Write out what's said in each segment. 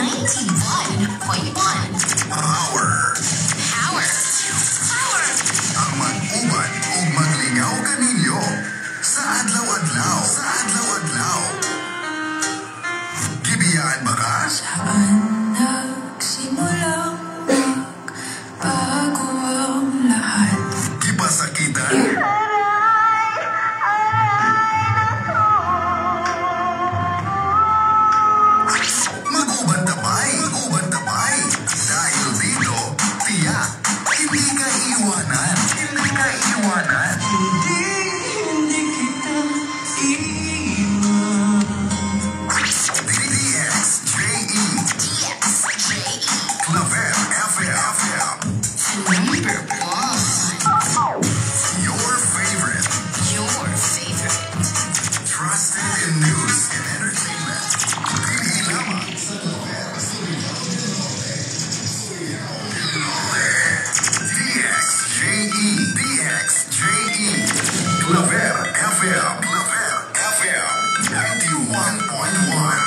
91.1 Power. Power. Power. Ang mag-uban o maglingaw kaninyo sa adlaw-adlaw. Sa adlaw-adlaw. Gibiyaan ba ka? Saan nagsimulang magbago ang lahat? Gipasakitan? Mag-uban tabay. Mag-uban tabay. Dahil dito, tiyak, hindi ka iwanan. Hindi ka iwanan. Hindi kita iwan. DXJE. DXJE. Claver FM. Number 1. Your favorite. Your favorite. Trusted in news and entertainment. Hindi lamang sa DXJE. DXJE. Claver FM. Claver FM. 91.1.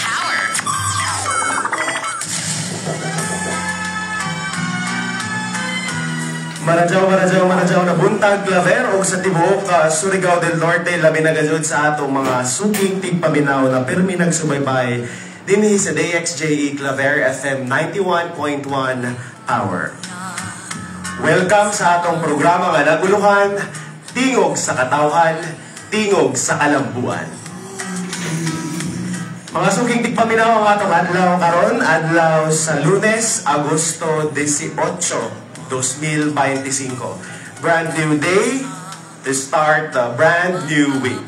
Power. Marajaw na buntag Claver o sa tibuok Surigao del Norte labi na gayud sa atong mga suking tigpaminaw na permi nagsubaybay dinhi sa DXJE Claver FM 91.1 Power. Welcome sa atong programa nga naguluhan, tingog sa katawhan, tingog sa kalambuan. Mga suking tigpaminaw ang atong adlaw karon, adlaw sa Lunes, Agosto 18, 2025. Brand new day to start a brand new week.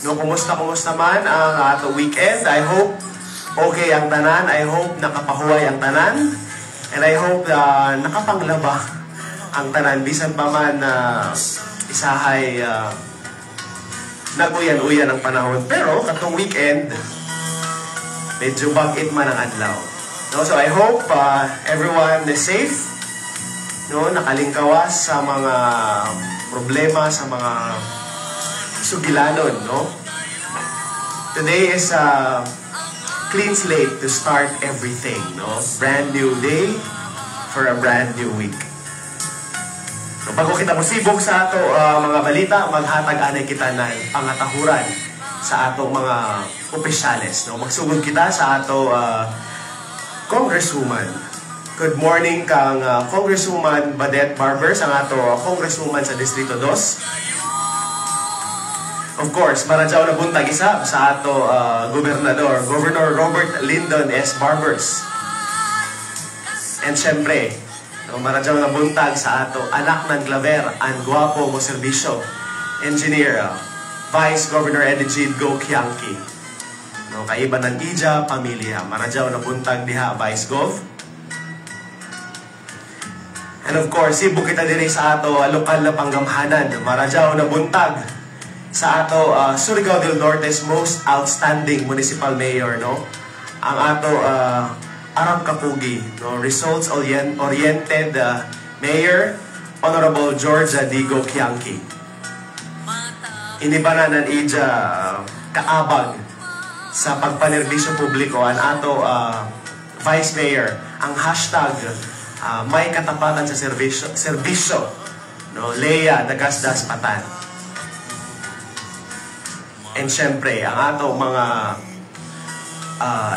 No, kumusta man ang ato weekend? I hope okay ang tanan. I hope nakapahuway ang tanan. And I hope nakapanglaba ang tanan. Bisan pa man isahay naguyan-uyan ang panahon. Pero katong weekend, medyo bagit man ang adlaw. No, so I hope everyone is safe, no, nakalingkawas sa mga problema, sa mga sugilanon, no. Today is a clean slate to start everything, no. Brand new day for a brand new week. So, bago kita musibog sa ato mga balita, maghatag anay kita ng pangatahuran sa atong mga opisyales, no. Magsugod kita sa ato Congresswoman. Good morning kang Congresswoman Badette Barbers, ang ato Congresswoman sa Distrito 2. Of course, marajaw na buntag isa sa ato Governor Robert Lyndon S. Barbers. And syempre, marajaw na buntag sa ato anak ng Claver, ang guwapo mo serbisyo, Engineer Vice Governor Edigid Go Kiangki. No, kaiba ng Ija, pamilya. Marajaw na buntag diha, Vice Gov. And of course, ibu kita diri sa ato lokal na panggamhanan. Marajaw na buntag sa ato Surigao del Norte's most outstanding municipal mayor, no? Ang ato Arang Kapugi, no? Results-oriented mayor, Honorable Georgia Digo Kiangki. Inibanan ng Ija kaabag sa pagpanerbisyo publiko ang ato Vice Mayor, ang hashtag may katapatan sa serbisyo, no, Lea Dagasdas Patan. And syempre, ang ato mga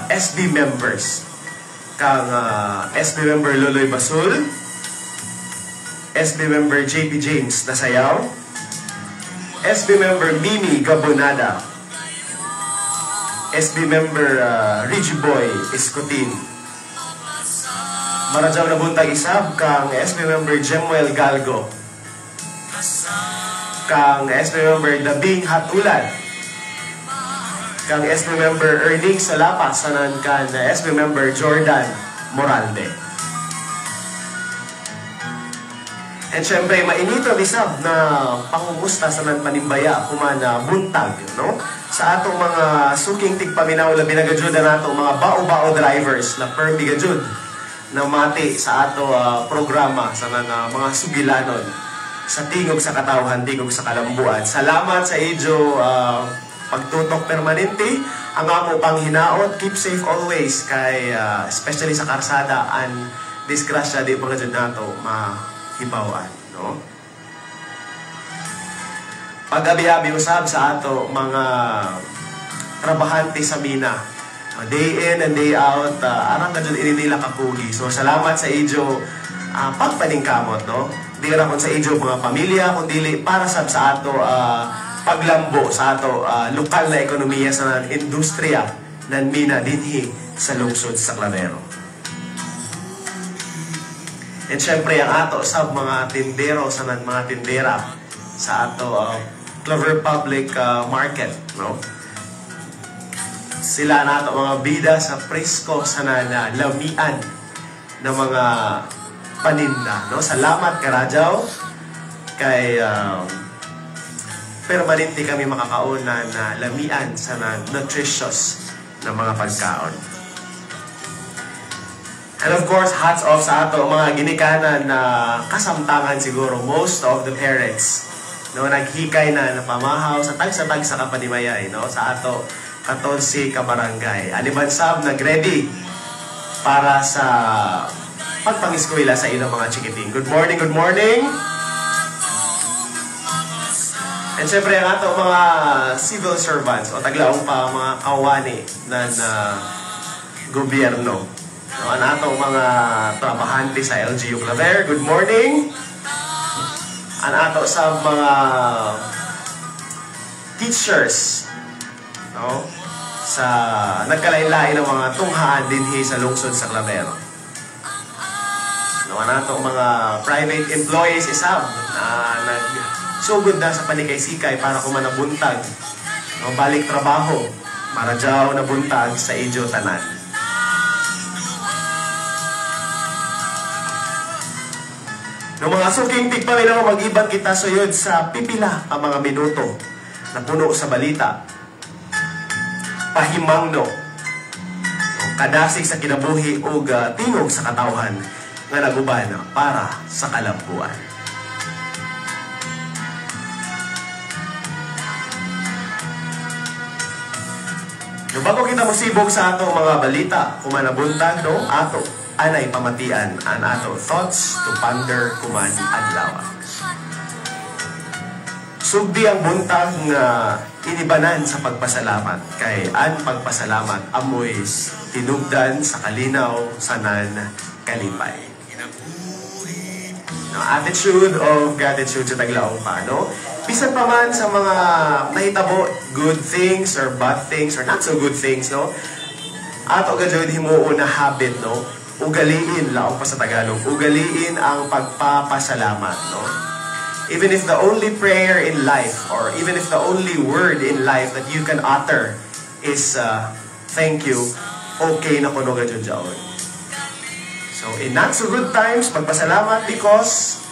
SB members, kang SB member Loloy Basul, SB member JP James Nasayaw, SB member Mimi Gabonada, SB member Reggie Boy Escotin. Marajaw na buntag isab kang SB member Jemuel Galgo, kang SB member Dabing Hatulan, kang SB member Erning Salapas, sanan kan SB member Jordan Moralde. And syempre, mainito bisab na pangumusta sa panimbayya kumana buntag, no? Sa atong mga suking tigpaminaw labi na gajud na atong mga bao-bao drivers na permi gajud na mati sa ato programa sa mga sugilanon sa tingog sa katawhan, tingog sa kalambuan. Salamat sa idyo pagtutok permanente ang amo pang hinaot, keep safe always kay especially sa karsada ang disgrasya di mga dyan nato mahibawan, no? Pag-abi-abi usab sa ato mga trabahante sa mina, day in and day out, arang ka dyan inidila kapugi. So salamat sa idyo pagpaningkamot, no? Di ra kon sa idyo mga pamilya, kundi para sa ato paglambo sa ato lokal na ekonomiya sa industriya ng mina dinhi sa lungsod sa Clavero. And syempre ang ato sa mga tindero sa mga tindera sa ato Clover Public Market, no? Sila na ato mga bida sa presko sa lamian ng mga paninda, no? Salamat Karajaw kay permanente kami makakaon na lamian sa nutritious na mga pagkaon. And of course, hats off sa ato mga ginikanan na kasamtangan siguro most of the parents, no, naghikay na pamahaw sa tag sa kapanimayay, no, sa ato 14 ka barangay. Alibansab nag-ready para sa pagpangiskwela sa ilang mga chikiting. Good morning, good morning! And syempre ang ato mga civil servants o taglaong pa mga kawani ng gobyerno. So, ang ato mga trabahante sa LGU Claver, good morning! Ang ato sa mga teachers, no, sa nagkalain-lain ng mga tunghaan dinhi sa lungsod sa Clavero. No, ang ato mga private employees isab na nagsugod na sa panikay-sikay para kumanabuntag, no, balik trabaho, maradyaw na buntag sa idyo tanan. No, mga suking tigpangin ako mag-ibang kita suyod sa pipila ang mga minuto na puno sa balita. Pahimangno, kadasig sa kinabuhi o tingog sa katawhan nga naguban para sa kalampuan. No, bago kita musibog sa ato mga balita, kumanabuntag, no, ato anay pamatian ang ato thoughts to ponder kuman adlaw. Sugdi ang buntag nga inibanan sa pagpasalamat kay ang pagpasalamat amoy tinugdan sa kalinaw sanan kalipay. No, attitude of gratitude sa taglaong pa, no? Bisan pa man sa mga nahitabo good things or bad things or not so good things, no? Ato gadyo himuo na habit, no? Ugaliin, laong pa sa Tagalog, ugaliin ang pagpapasalamat, no? Even if the only prayer in life or even if the only word in life that you can utter is thank you, okay na kuno gadyo dyan. So, in not so good times, magpasalamat because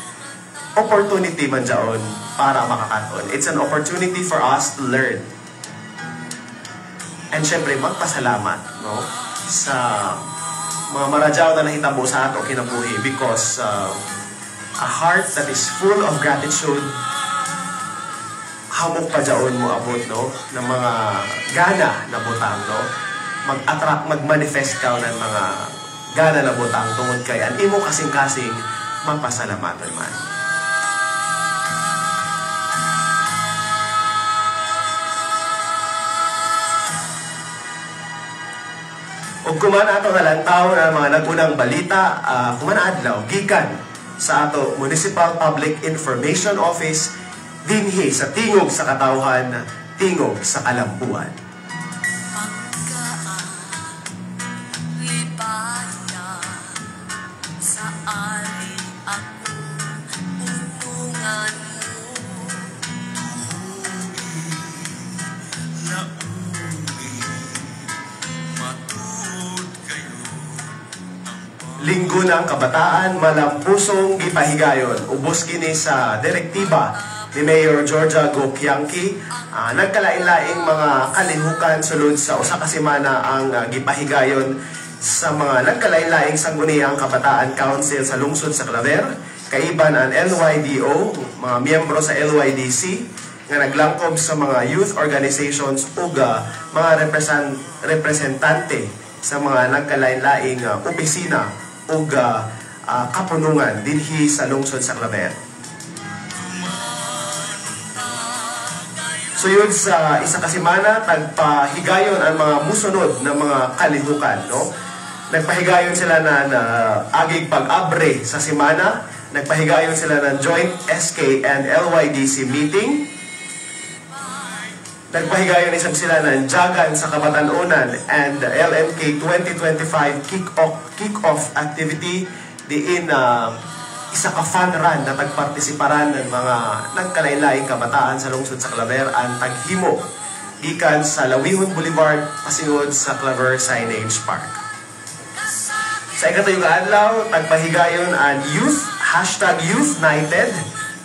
opportunity man dyan para makakaton. It's an opportunity for us to learn. And syempre, magpasalamat, no, sa mga maradyaw na nahitabo sa ato kinabuhi because a heart that is full of gratitude hamok pa dyan mo abot, no, ng mga gana na butang, no, mag-attract, mag-manifest ka ng mga gana na butang tungod kay ang imo kasing-kasing magpasalamatan man. Ug kuman ato nalantaw na mga nagunang balita, kuman adlaw gikan sa ato Municipal Public Information Office dinhi sa tingog sa katawhan, tingog sa kalampuan. Linggo ng Kabataan, malampusong gipahigayon. Ubos kini sa direktiba ni Mayor Georgia Gokyangki. Nagkalain-laing mga kalihukan sulod sa usa ka semana ang gipahigayon sa mga nagkalain-laing sangguniang Kabataan Council sa lungsod sa Claver. Kaiban ang LYDO, mga miyembro sa LYDC, nga naglangkob sa mga youth organizations ug mga representante sa mga nagkalain-laing opisina ug kapunungan dinhi sa lungsod sa Claver. Suyod sa isa ka semana, tagpahigayon ang mga musunod na mga kalihukan, no? Nagpahigayon sila na agig pag-abre sa semana, nagpahigayon sila ng joint SK and LYDC meeting, nagpahigayon isang sila ng Jagan sa Kabatanunan and LMK 2025 kick-off activity diin isa ka fun run na tagpartisiparan ng mga nagkalain-laing kabataan sa lungsod sa Claver ang taghimo gikan sa Lawihon Boulevard pasingod sa Claver Signage Park. Sa ikatuyong adlaw, tagpahigayon ang #YouthNighted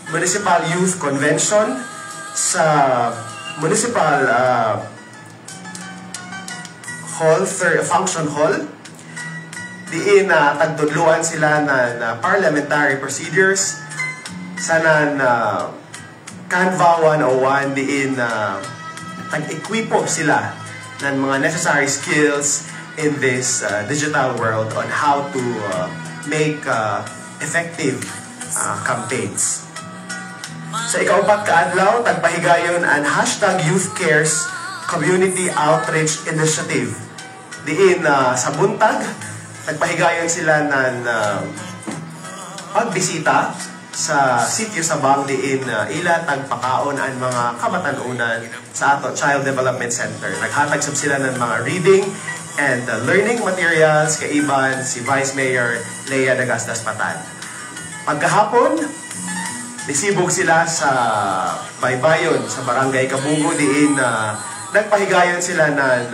Municipal Youth Convention sa Municipal Function Hall. Diin tagtudluan sila na parliamentary procedures sana Canva 101 diin tag-equipo sila ng mga necessary skills in this digital world on how to make effective campaigns. Sa ikaupat ka adlaw, tagpahigayon ang #YouthCares Community Outreach Initiative. Diin sa buntag, nagpahigayon sila ng pagbisita sa sitio Sabang diin ila tagpakaon ang mga kabatanunan sa ato Child Development Center. Naghatag sab sila ng mga reading and learning materials kaiban si Vice Mayor Lea Dagastas Patan. Pagkahapon, nisibog sila sa Baybayon sa Barangay Kabugo diin nagpahigayon sila ng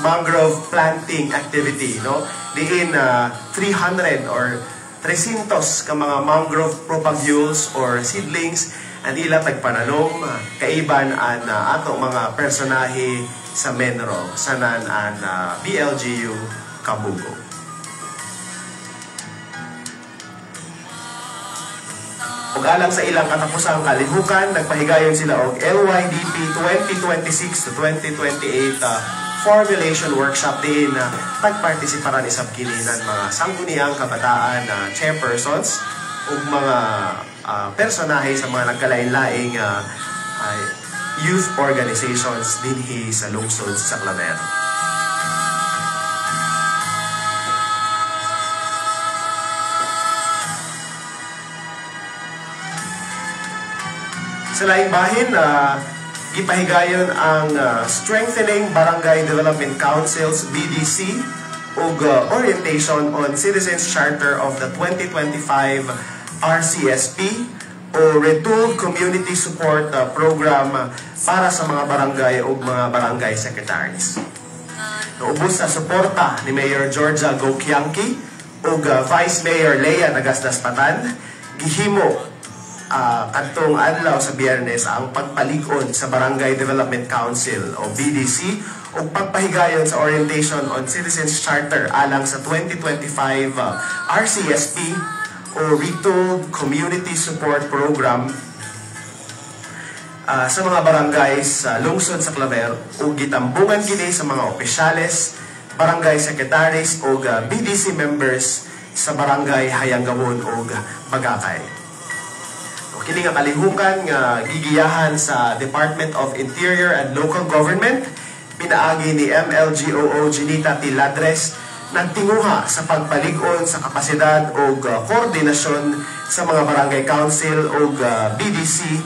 mangrove planting activity, no? Diin 300 or 300 ka mga mangrove propagules or seedlings ang ila tagpananom kaiban an ato mga personahe sa Menro sanan an BLGU Kabugo. Ug alang sa ilang katapusang kalihukan, nagpahigayon sila og LYDP 2026 to 2028 formulation workshop din na pagpartisiparan isab kini ng mga sangguniang kabataan na chairpersons ug mga personahe sa mga nagkalain-laing youth organizations dinhi sa lungsod sa Claver. Sa laing bahin, gipahigayon ang Strengthening Barangay Development Councils BDC ug orientation on Citizens Charter of the 2025 RCSP o Retooled Community Support Program para sa mga barangay ug mga barangay secretaries. Naubos sa suporta ni Mayor Georgia Gokianki ug Vice Mayor Lea Dagastas Patan, gihimo kadtong adlaw sa Biyernes ang pagpalig-on sa Barangay Development Council o BDC ug pagpahigayon sa orientation on Citizens Charter alang sa 2025 RCSP o Retooled Community Support Program sa mga barangay sa lungsod sa Claver ug gitambungan kini sa mga opisyales, barangay secretaries ug BDC members sa barangay Hayanggawon ug Bagakay. Kini nga kalihukan nga gigiyahan sa Department of Interior and Local Government, pinaagi ni MLGOO Ginita Tiladres, nagtinguha sa pagpalig-on sa kapasidad o koordinasyon sa mga barangay council o BDC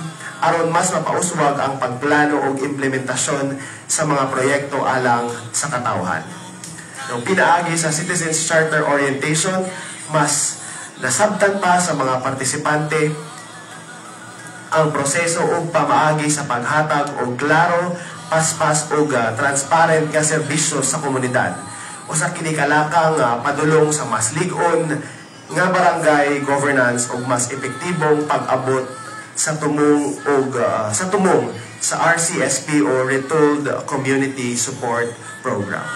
aron mas mapauswag ang pagplano o implementasyon sa mga proyekto alang sa katawhan. Nung pinaagi sa Citizens Charter Orientation, mas nasabtan pa sa mga partisipante ang proseso o pamaagi sa paghatag o klaro, paspas o transparent nga serbisyo sa komunidad. O sa kinikalakang padulong sa mas lig-on nga barangay governance o mas epektibong pag-abot sa tumong sa RCSP o Retooled Community Support Program.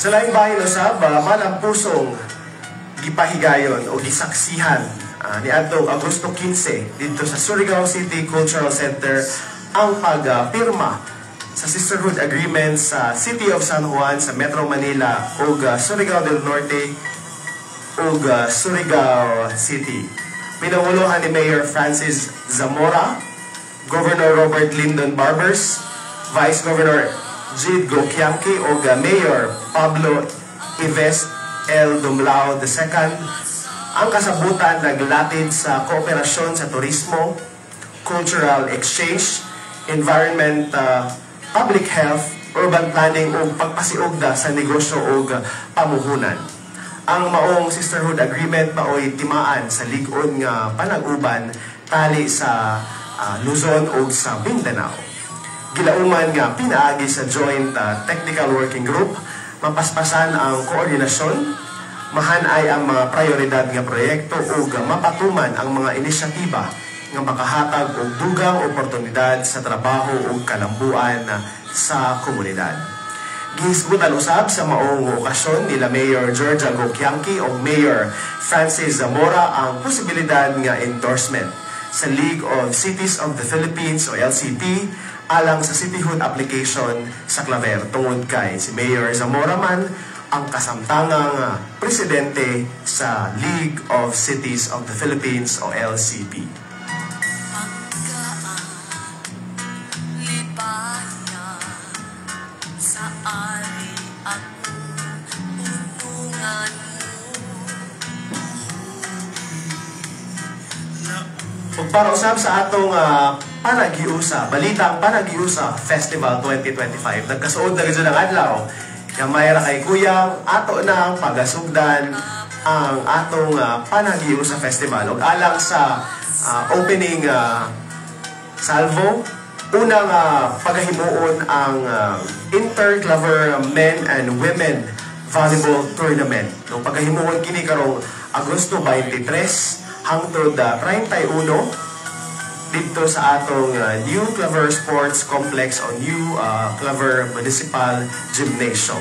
Sa laing bahin usab, manang pusong gipahigayon o gisaksihan ni adtong Agosto 15 dito sa Surigao City Cultural Center ang pagpirma sa Sisterhood Agreement sa City of San Juan sa Metro Manila ug Surigao del Norte ug Surigao City. Pinanguluhan ni Mayor Francis Zamora, Governor Robert Lyndon Barbers, Vice Governor Jid Gokianki ug Mayor Pablo Ives L. Dumlao II. Ang kasabutan naglatid sa kooperasyon sa turismo, cultural exchange, environment, public health, urban planning ug pagpasiugda sa negosyo ug pamuhunan. Ang maong Sisterhood Agreement mao'y timaan sa lig-on nga panag-uban tali sa Luzon ug sa Mindanao. Gilauman nga pinaagi sa Joint Technical Working Group, mapaspasan ang koordinasyon, mahanay ang mga prioridad nga proyekto ug mapatuman ang mga inisyatiba nga makahatag og dugang oportunidad sa trabaho ug kalambuan sa komunidad. Gihisgutan usab sa maong okasyon nila Mayor Georgia Gokianki ug Mayor Francis Zamora ang posibilidad nga endorsement sa League of Cities of the Philippines o LCP alang sa cityhood application sa Claver tungod kay si Mayor Zamora man ang kasamtangang presidente sa League of Cities of the Philippines o LCP. Ug para usab sa atong Panagiusa, balitang Panagiusa Festival 2025. Nagkasuod na gid ang adlaw. Gamay ra kay kuyang ato na ang pagasugdan ang atong Panagiusa Festival. Ug alang sa opening salvo, unang pagahimuon ang Inter-Claver Men and Women Volleyball Tournament. Nung pagahimuon kini karong Agosto 23 hangtod 31 dito sa atong New Claver Sports Complex o New Claver Municipal Gymnasium.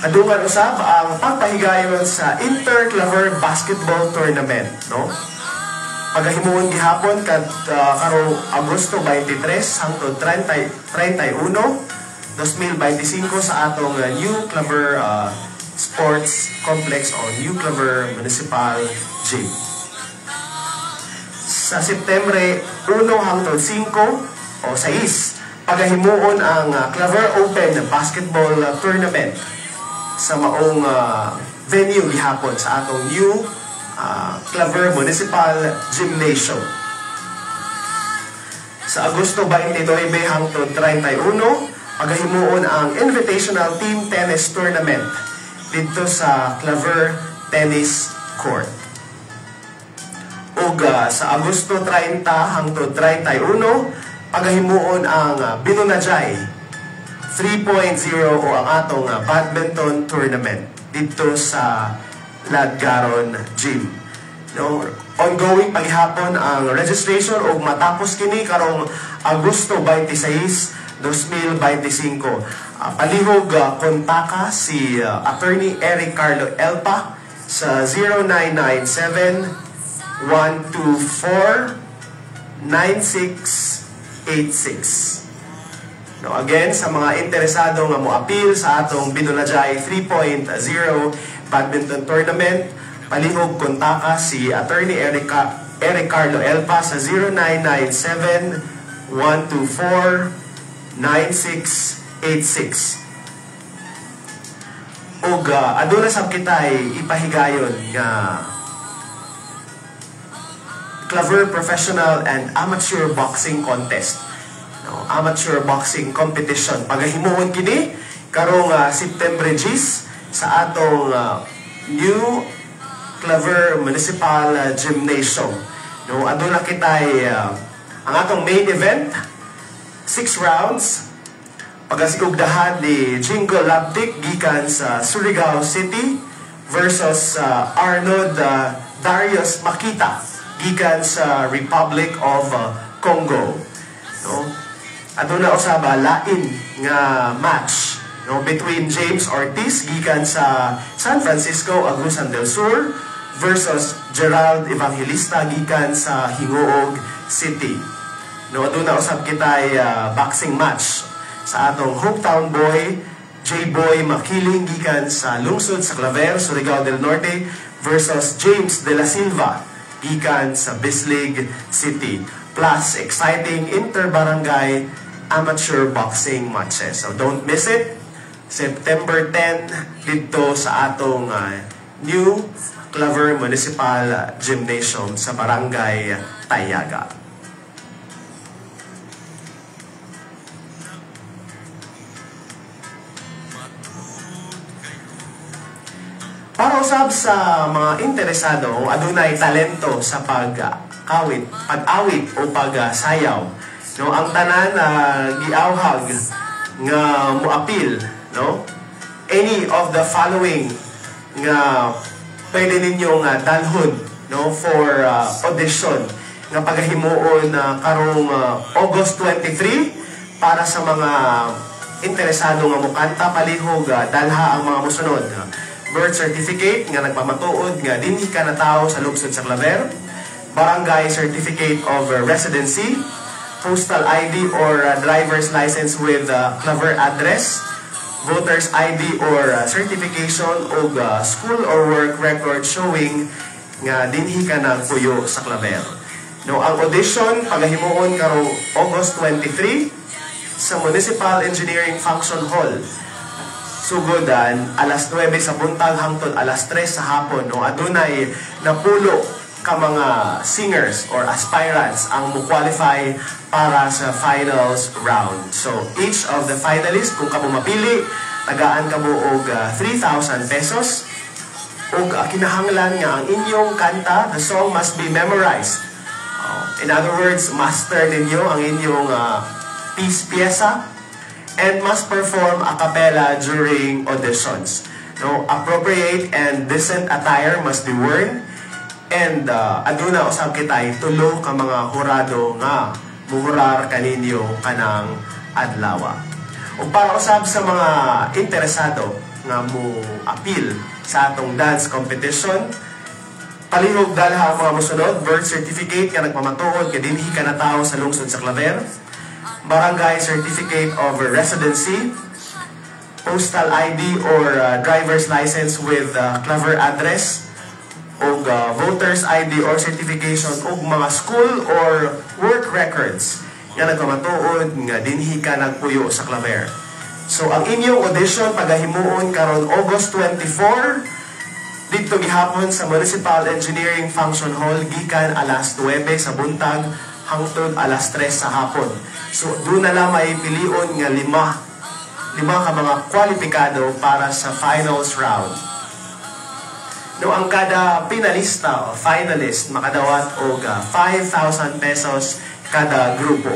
Adungan usab ang pagpahigayon sa Inter-Claver Basketball Tournament, no? Pagahimuon gihapon karong Agosto 23 hangtod 31 2025 sa atong New Claver Sports Complex o New Claver Municipal Gym. Sa Setyembre 1 hangtod 5 o 6, pagahimuon ang Claver Open Basketball Tournament sa maong venue gihapon sa atong New Claver Municipal Gymnasium. Sa Agosto 29 hangtod 31, pagahimuon ang Invitational Team Tennis Tournament dito sa Claver Tennis Court. Ug sa Agosto 30 hangtod 31, pagahimuon ang Binunajay 3.0 o ang atong badminton tournament dito sa Ladgaron Gym. No, ongoing paghihapon ang registration ug matapos kini karong Agosto 26, 2025. Palihog kontaka si Attorney Eric Carlo Elpa sa 0997-124-9686. No, again, sa mga interesado nga mo-appeal sa atong Binunajay 3.0 Badminton Tournament, palihog kontaka si Attorney Eric Carlo Elpa sa 0997-124-9686. Ug aduna sab kitay ipahigayon nga Claver Professional and Amateur Boxing Contest. No, amateur boxing competition. Pagahimuon kini karong September 10 sa atong New Claver Municipal Gymnasium. No, aduna kitay ang atong main event, 6 rounds. Pagasiugdahan ni Jingo Labdik gikan sa Surigao City versus Arnold Darius Makita gikan sa Republic of Congo. No? Aduna usab lain nga match, no, between James Ortiz gikan sa San Francisco, Agusan del Sur versus Gerald Evangelista gikan sa Hingoog City. No, aduna usab kitay boxing match sa atong hometown boy J-Boy Makiling gikan sa lungsod sa Claver, Surigao del Norte versus James De La Silva gikan sa Bislig City. Plus exciting inter-barangay amateur boxing matches. So don't miss it. September 10 dito sa atong new Claver Municipal Gymnasium sa Barangay Tayaga. Para usab sa mga interesado kung adunay talento sa pag-awit o pag-sayaw, no, ang tanan na giawhag nga muapil, no, any of the following nga pwede ninyong dalhon, no, for audition nga paghimuon karong August 23 para sa mga interesado nga mukanta palihog dalha ang mga musunod. Birth certificate nga nagpamatuod nga dinhi ka na tao sa lungsod sa Claver, barangay certificate of residency, postal ID or driver's license with Claver address, voter's ID or certification o school or work record showing nga dinhi ka na puyo sa Claver. No, ang audition pagahimuon karong August 23 sa Municipal Engineering Function Hall. Sugodan, alas 9 sa buntag hangtod alas 3 sa hapon. No, adunay napulo ka mga singers or aspirants ang mo-qualify para sa finals round. So, each of the finalists, kung ka mo mapili, tagaan ka mo og 3,000 pesos. Og kinahanglan nga ang inyong kanta, the song must be memorized. In other words, master ninyo ang inyong pyesa and must perform a cappella during auditions. No, appropriate and decent attire must be worn. And aduna usab kitay tulo ka mga hurado nga muhurar kaninyo kanang adlaw. O para usab sa mga interesado nga mo appeal sa atong dance competition, palihog dalha ang mga musunod: birth certificate nga nagpamatuod nga dinhi ka na tawo sa lungsod sa Claver, barangay certificate of residency, postal ID or driver's license with Claver address, o voter's ID or certification o mga school or work records nga nagpamatuod nga dinhi ka nagpuyo sa Claver. So ang inyong audition pagahimuon karon August 24 dito gihapon sa Municipal Engineering Function Hall gikan alas 9 sa buntag hangtod alas 3 sa hapon. So doon na lang may pilion nga lima ka mga kwalipikado para sa finals round. No, ang kada pinalista o finalist makadawat og 5,000 pesos kada grupo.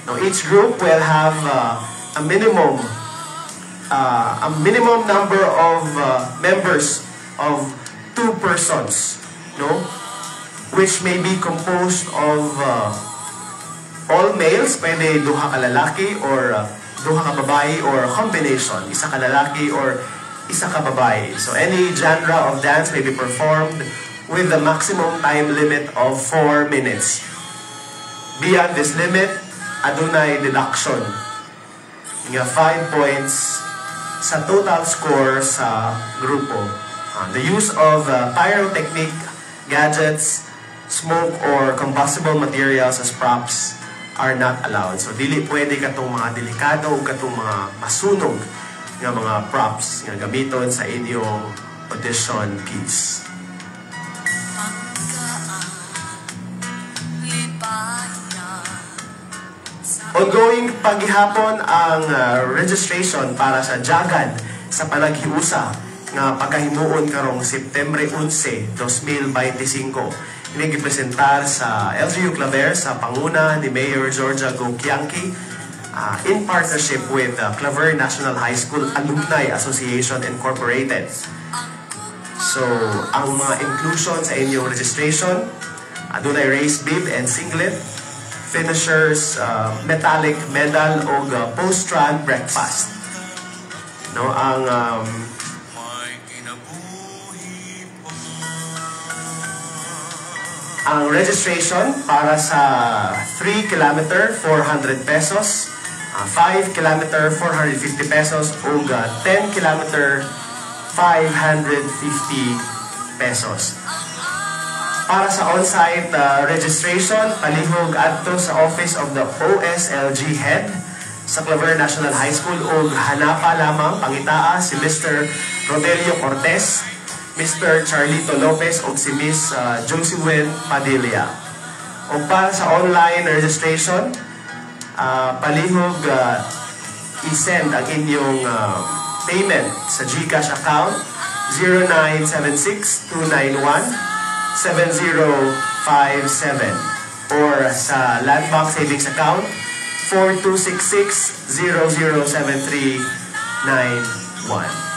No, each group will have a minimum number of members of 2 persons, no, which may be composed of all males, pwede duha ka lalaki or duha ka babae or combination, isa ka lalaki or isa ka babae. So any genre of dance may be performed with the maximum time limit of 4 minutes. Beyond this limit, adunay deduction nga 5 points sa total score sa grupo. The use of pyrotechnic gadgets, smoke or combustible materials as props are not allowed. So dili pwede katong mga delikado o katong mga masunog nga mga props nga gamiton sa inyong audition piece. Ongoing paghihapon ang registration para sa Jagan sa Panaghiusa nga pagkahimuon karong September 11, 2025. Ini gipresentar sa LGU Claver sa panguna ni Mayor Georgia Gokianki in partnership with Claver National High School Alumni Association Incorporated. So, ang mga inclusion sa inyong registration, adunay race bib and singlet, finishers, metallic medal o post-run breakfast. no, ang registration para sa 3 kilometer 400 pesos, 5 kilometer 450 pesos ug 10 kilometer 550 pesos. Para sa on-site registration, palihog adto sa Office of the OSLG Head sa Claver National High School ug hanapa lamang pangitaa si Mr. Rodelio Cortez, Mr. Charlito Lopez ug si Miss Josephine Padilla. O para sa online registration, palihog i-send ang inyong payment sa GCash account 0976-291-7057 or sa Landbank Savings account 4266-007391.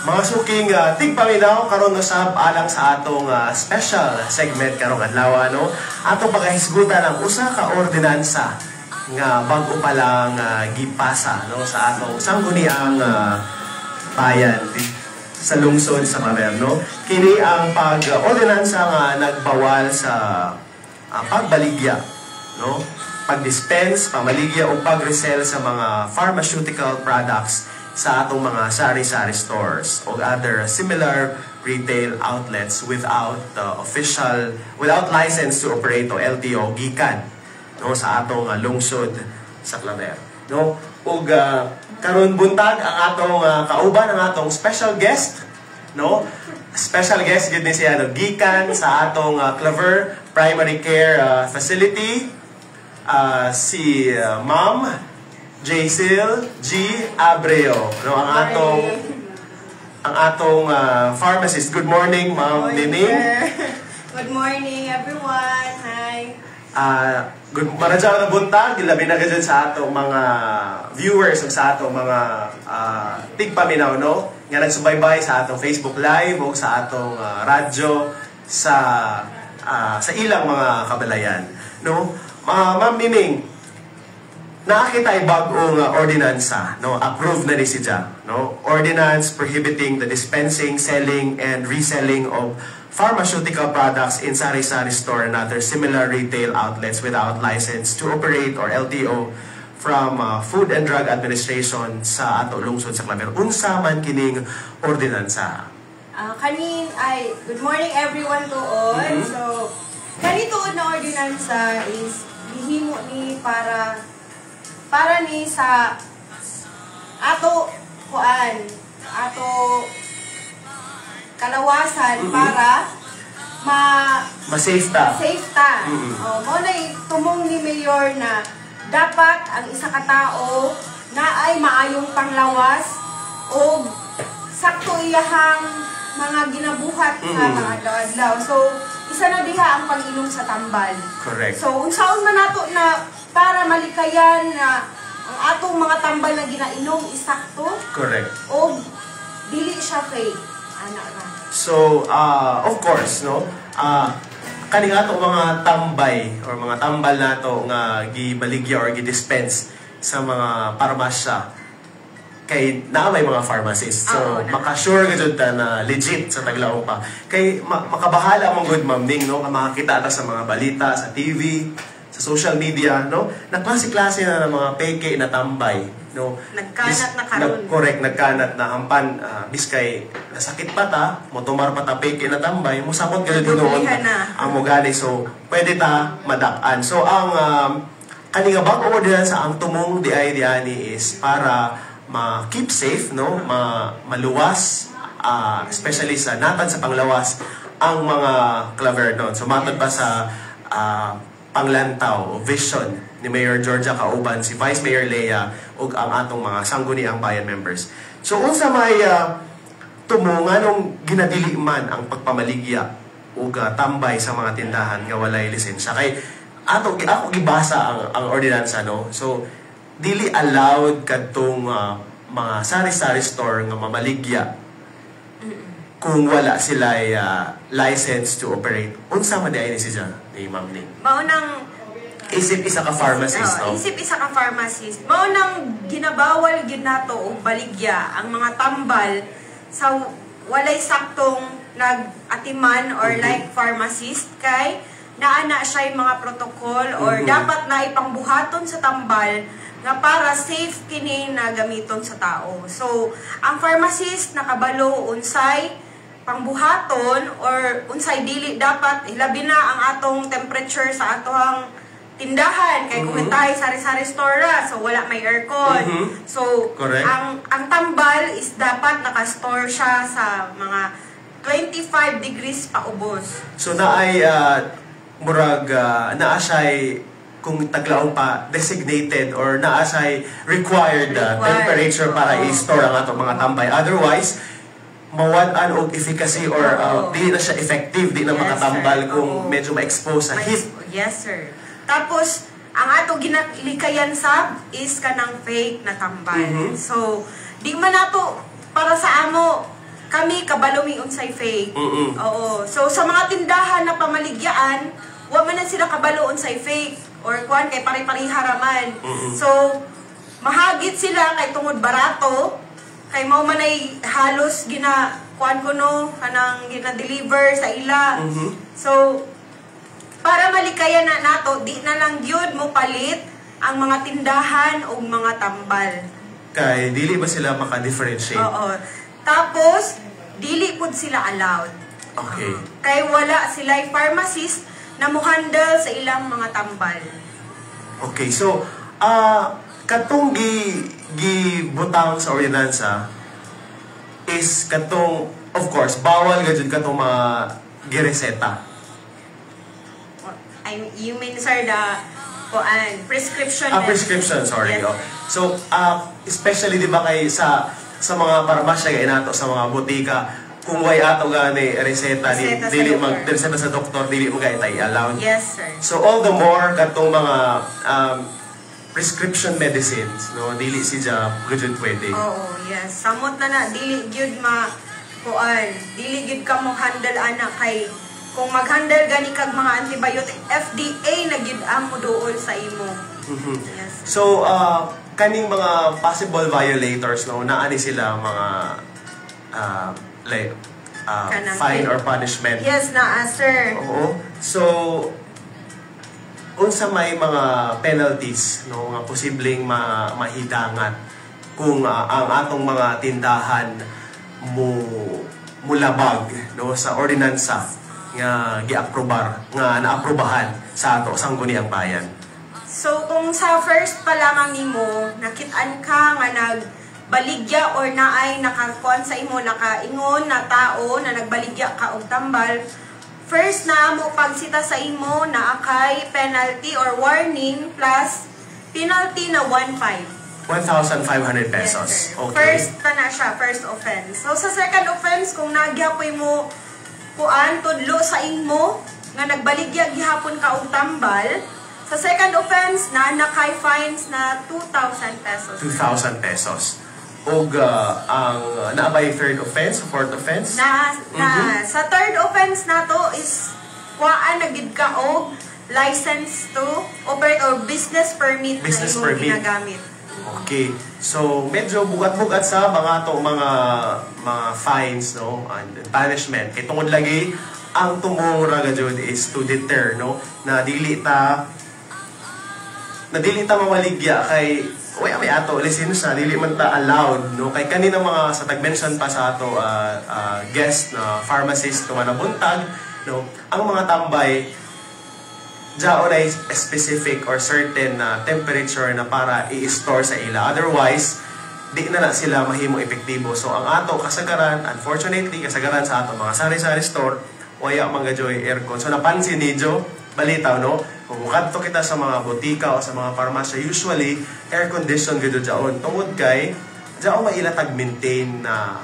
Mga suking tigpaminaw karon usab alang sa atong special segment karong adlaw, no? Atong pagahisgutan ang usa ka ordinansa nga bag-o pa lang gipasa, no, sa atong sangguniang bayan sa lungsod sa Claver, no? Kini ang pag-ordinansa nga nagbawal sa pagbaligya, no? Pag-dispense, pamaligya o pag-resell sa mga pharmaceutical products sa atong mga sari-sari stores o other similar retail outlets without license to operate o LTO gikan, no, sa atong lungsod sa Claver, no? Ug karon buntag ang atong kauban ang atong special guest, no? Special guest gid ni siya, no, gikan sa atong Claver Primary Care Facility, si Ma'am Jaycil G. Abreu, no, ang atong pharmacist. Good morning, Ma'am Nining. Good morning, everyone. Hi. Good maradya na buntag, labi na gadyan sa atong mga viewers ug sa atong mga tigpaminaw, no, nga nagsubaybay sa atong Facebook Live o sa atong radyo sa ilang mga kabalayan, no. Ma'am Nining, nakakita ay bagong ordinansa, no, approved na ni siya, no, ordinance prohibiting the dispensing, selling, and reselling of pharmaceutical products in sari-sari store and other similar retail outlets without license to operate or LTO from Food and Drug Administration sa ato lungsod sa Claver. Unsa man kining ordinansa? Good morning everyone to all. So, kanituod na ordinansa is gihimo ni para ni sa ato kalawasan para ma-safe ta. Mo na tumong ni Mayor na dapat ang isa ka tao na ay maayong panglawas o sakto iyahang mga ginabuhat sa mga adlaw-adlaw. So, isa na diha ang pag-inom sa tambal. Correct. So, unsaon man nato na para malikayan na ang atong mga tambal na ginainom isakto. Correct. O dili siya fake. Ana ra. So, of course, no, kaning ato mga tambay or mga tambal nato nga gibaligya or gidispense sa mga parmasya kay naa may mga pharmacist. So maka-sure gud ta na legit sa Taglaw pa. Kay makabahala mong good ma'am Ning, no, makakita ta sa mga balita sa TV, sa social media, no, na klase-klase na ng mga peke na tambay, no. Nagkanat na karon. Correct, nagkanat na hampan biskay nasakit pa ta, mo tumar pa ta peke na tambay, mo sabot gud tinuod ang mugani. So pwede ta madak-an. So ang kaninga bag order sa ang tumong di ani is para ma-keep safe, no, maluwas, especially sa natan sa panglawas ang mga Clavernon. So matod pa sa panglantaw o vision ni Mayor Georgia Kauban, si Vice Mayor Lea ug ang atong mga sangguniang bayan members. So unsa may tumungan nung ginadili man ang pagpamaligya ug tambay sa mga tindahan nga walay lisensya kay ako gibasa ang ordinansa, no. So dili allowed kadtong mga sari-sari store nga mamaligya kung wala sila license to operate. Unsa man diay ni siya ni Ma'am Ning? Maunang Isip isa ka pharmacist, no? Isip isa ka pharmacist. Maunang ginabawal gyud nato og baligya ang mga tambal sa walay saktong nag-atiman or like pharmacist kay naana siya yung mga protocol or dapat na ipangbuhaton sa tambal nga para safe kini na gamiton sa tao. So, ang pharmacist nakabalo unsay pangbuhaton or unsay dili dapat hilabi na ang atong temperature sa atohang tindahan kay kung tayo sari-sari store ra, so wala may aircon. So, correct. ang tambal is dapat naka-store siya sa mga 25 degrees paubos. So naay murag naa siya'y kung Taglaw pa designated or naa siya'y required temperature para i-store ang atong mga tambay. Otherwise, mawad-an og efficacy or di na siya effective, di na makatambal kung medyo ma-expose sa heat. Yes, sir. Tapos, ang ato ginalikayan sab is kanang fake na tambal. So, di man nato para sa amo kami kabalumi unsay fake. Oo. So sa mga tindahan na pamaligyaan, wa man na sila kabalo unsay fake or kuan kay pare-pareha raman. So mahagit sila kay tungod barato kay mao man ay halos gina kuan kuno kanang gina-deliver sa ila. So para malikayan na nato, di na lang gyud mo palit ang mga tindahan o mga tambal. Kay dili ba sila maka-differentiate? Oo. Tapos, dili pud sila allowed. Okay. Kay wala sila pharmacist na mo-handle sa ilang mga tambal. Okay, so katong gibutang sa ordinansa is katong, of course, bawal gajud katong mga gireseta. You mean, sir, the prescription? Prescription, sorry. Yes. So, especially, di ba, kay sa mga parmasya kay nato sa mga butika, kung way ato gani reseta dili reseta sa doktor dili mo gay tay allowed. Yes, sir. So all the more katong mga prescription medicines, no, dili siya gud pwede. Oo, yes. Samot na dili gyud dili gyud ka mo handle ana kay kung mag-handle gani kag mga antibiotic, FDA na gyud ang moduol sa imo. Yes. So kaning mga possible violators, no, naani sila mga fine or punishment. Yes, sir. Oo. So unsa may mga penalties, no, nga posibleng mahidangat kung ang atong mga tindahan mulabag, no, sa ordinansa nga giaprobar nga naaprubahan sa ato sangguniang bayan. So kung sa first pa lamang nimo nakit-an ka nga nagbaligya or naay nakakuan sa imo nakaingon na tao na nagbaligya ka og tambal, first na mo pagsita sa imo na akay penalty or warning plus penalty na 1,500 pesos. Yes, okay. First na siya, first offense. So sa second offense kung nagyapoy mo kuan tudlo sa imo nga nagbaligya gihapon ka og tambal, sa second offense na nakay fines na 2,000 pesos. 2,000 pesos. Og ang naabay third offense, fourth offense? Sa third offense nato is kuhaan na gid ka og license to operate or business permit Business na imong permit. ginagamit. Okay. So, medyo bugat-bugat sa mga fines, no? And punishment. Kay tungod lagi, ang tumura ga jud is to deter, no? Na dili ta mawaligya kay may ato license na dili man ta allowed, no? Kay kanina mga sa tag-mention pa sa ato guest na pharmacist ko manabuntag, no? Ang mga tambay diyaon ay specific or certain na temperature na para i-store sa ila. Otherwise, di na sila mahimong epektibo. So, ang ato kasagaran, unfortunately, kasagaran sa ato mga sari-sari store, waya mga joy aircon. So, napansin ni Jo, balitaw, no? Kung kadto kita sa mga botika o sa mga parmasya, usually, air condition gado diyaon. Tungod kay, diyaon mailatag maintain na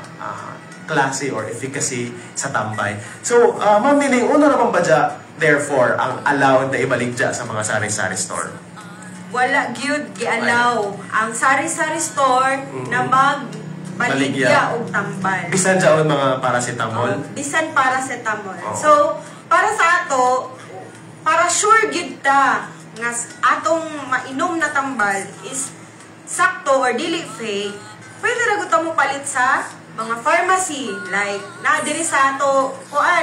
klase or efficacy sa tambay. So, ma'am Nining, una naman ba dya, therefore, ang allowed na ibaligya sa mga sari-sari store? Wala gyud gi-allow ang sari-sari store na magbaligya og tambal. Bisan dyan mga paracetamol? Bisan paracetamol. Oo. So, para sa ato, para sure gyud ta nga atong mainom na tambal is sakto or dili fake, pwede ra gud ta mo palit sa mga pharmacy like na diri sa ato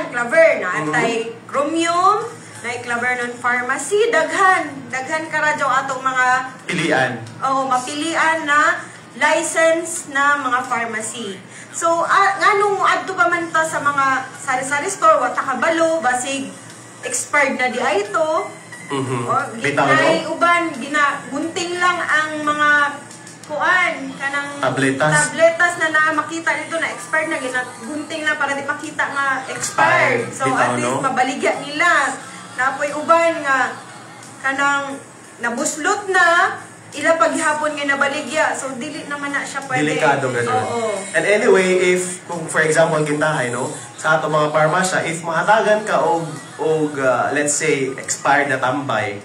Claver na anti-chromium, na Claver non pharmacy daghan ka ra daw atong mga Pilian. mapilian na license na mga pharmacy. So nganong adto pa man ta sa mga sari-sari store wa ta kabalo basig expired na di ay ito. Bitaw, no? Ay uban gunting lang ang mga kanang tabletas na makita dito na expired na gunting na para di makita nga expired. So Bitaw, at least no? mabaligya nila. Napoy uban nga kanang nabuslot na ila paghapon nga nabaligya. So dili naman na siya pwede. Delikado ka dyan. Oo. And anyway, if, kung for example, gintahay, no? Sa ato mga parmasya, if mahatagan ka og let's say, expired na tambay,